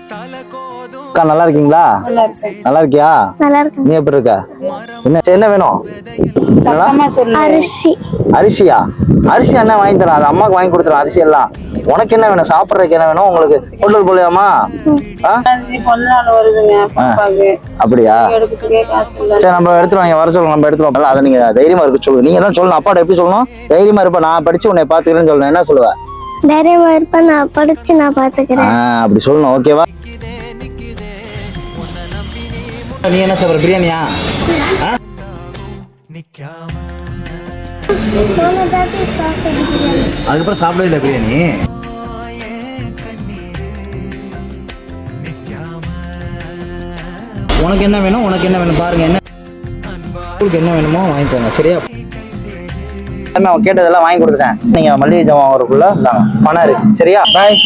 அக்கா நல்லா இருக்கீங்களா? நல்லா இருக்கியா? நல்லா இருக்கு. நீ எப்படி இருக்க? என்ன வேணும்? அரிசி. அரிசியா? அரிசி என்ன வாங்கி தரேன், அது அம்மாவுக்கு வாங்கி கொடுத்துறேன். அரிசி எல்லாம் உனக்கு என்ன வேணும்? சாப்பிட்றதுக்கு என்ன வேணும் உங்களுக்கு? ஹோட்டல் போலியாமா? அப்படியா? சரி, நம்ம எடுத்துட்டு வாங்க, வர சொல்லுங்க, நம்ம எடுத்துருவோம். அதை நீங்க தைரியமா இருக்கு சொல்லு. நீங்க தான் சொல்லணும், அப்பாட்ட எப்படி சொல்லணும்? தைரியமா இருப்ப, நான் படிச்சு உன்னை பாத்துக்கிறேன்னு சொல்லணும். என்ன சொல்லுவ? தைரியமா இருப்ப, நான் படிச்சு நான் பாத்துக்கிறேன். அப்படி சொல்லணும். ஓகேவா? நீ என்ன சாப்பிட்ற? பிரியாணியா? அதுக்கப்புறம் சாப்பிடவே இல்லை பிரியாணி. உனக்கு என்ன வேணும்? உனக்கு என்ன வேணும் பாருங்க. என்ன உங்களுக்கு என்ன வேணுமோ வாங்கிக்கோங்க, சரியா? அவன் கேட்டதெல்லாம் வாங்கி கொடுத்துட்டேன். நீங்க மல்லிகை ஜாமான் வரக்குள்ள பணம் இருக்கு, சரியா? பாய்.